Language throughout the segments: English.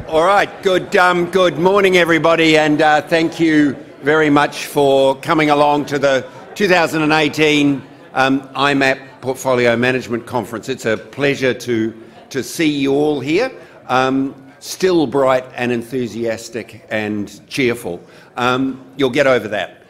All right, good morning everybody, and thank you very much for coming along to the 2018 IMAP Portfolio Management Conference. It's a pleasure to see you all here, still bright and enthusiastic and cheerful. You'll get over that.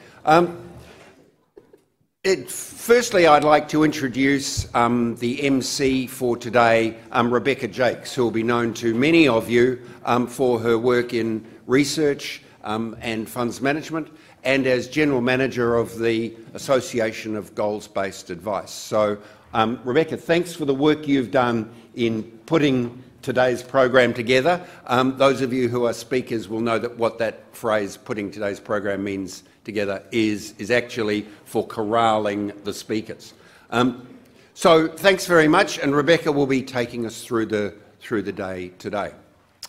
Firstly, I'd like to introduce the MC for today, Rebecca Jakes, who will be known to many of you for her work in research and funds management and as General Manager of the Association of Goals-Based Advice. So, Rebecca, thanks for the work you've done in putting today's program together. Those of you who are speakers will know that what that phrase, putting today's program, means together is actually for corralling the speakers. So thanks very much, and Rebecca will be taking us through the day today.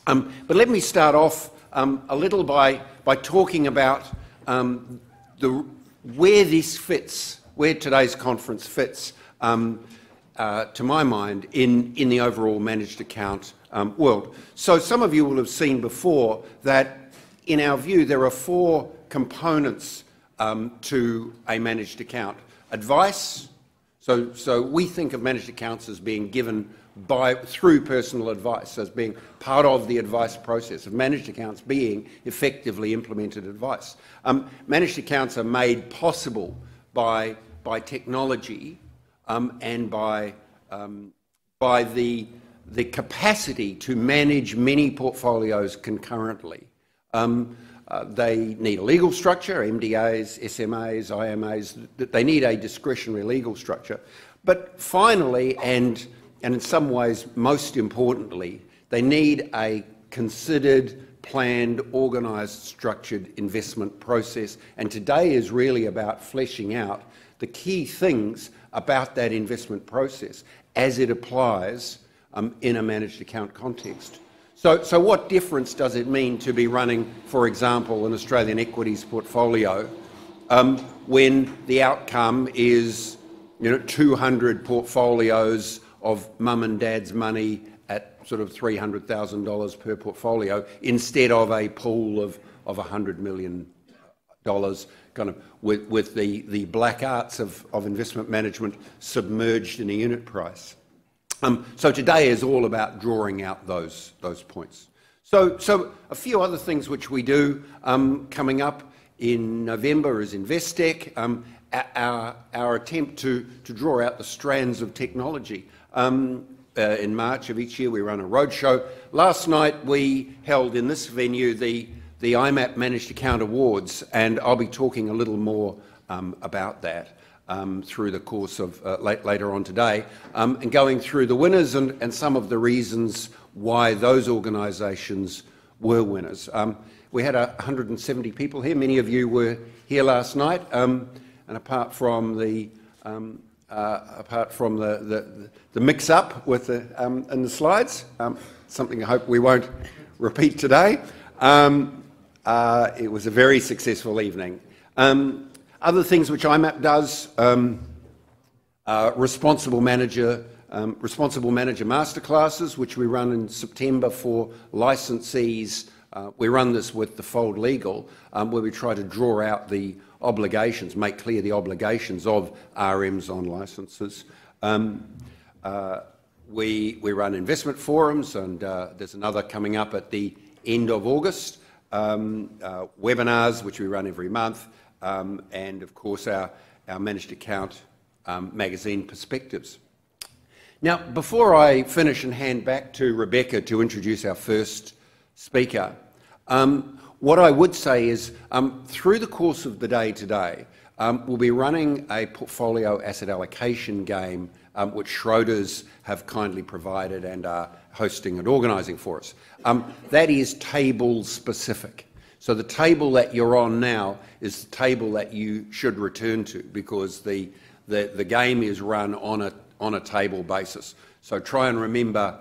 But let me start off a little by talking about where this fits, where today's conference fits, to my mind, in the overall managed account world. So some of you will have seen before that, in our view, there are four components to a managed account. Advice, so we think of managed accounts as being given through personal advice, as being part of the advice process, of managed accounts being effectively implemented advice. Managed accounts are made possible by technology and by the capacity to manage many portfolios concurrently. They need a legal structure, MDAs, SMAs, IMAs. They need a discretionary legal structure. But finally, and in some ways most importantly, they need a considered, planned, organised, structured investment process. And today is really about fleshing out the key things about that investment process as it applies in a managed account context. So what difference does it mean to be running, for example, an Australian equities portfolio when the outcome is 200 portfolios of mum and dad's money at sort of $300,000 per portfolio instead of a pool of $100 million, kind of with the black arts of investment management submerged in a unit price. So today is all about drawing out those points. So a few other things which we do coming up in November is Investec, our attempt to draw out the strands of technology. In March of each year we run a roadshow. Last night we held in this venue the IMAP Managed Account Awards, and I'll be talking a little more about that through the course of later on today, and going through the winners and some of the reasons why those organisations were winners. We had 170 people here. Many of you were here last night, and apart from the mix-up with in the slides, something I hope we won't repeat today, it was a very successful evening. Other things which IMAP does, responsible manager masterclasses, which we run in September for licensees. We run this with the Fold Legal, where we try to draw out the obligations, make clear the obligations of RMs on licences. We run investment forums, and there's another coming up at the end of August. Webinars, which we run every month. And of course our managed account magazine Perspectives. Now, before I finish and hand back to Rebecca to introduce our first speaker, what I would say is through the course of the day today, we'll be running a portfolio asset allocation game which Schroders have kindly provided and are hosting and organising for us. That is table specific. So the table that you're on now is the table that you should return to, because the game is run on a table basis. So try and remember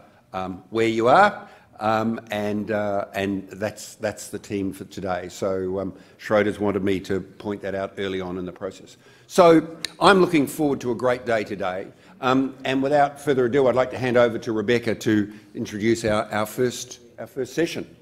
where you are, and that's the team for today. So Schroders wanted me to point that out early on in the process. So I'm looking forward to a great day today. And without further ado, I'd like to hand over to Rebecca to introduce our first our first session.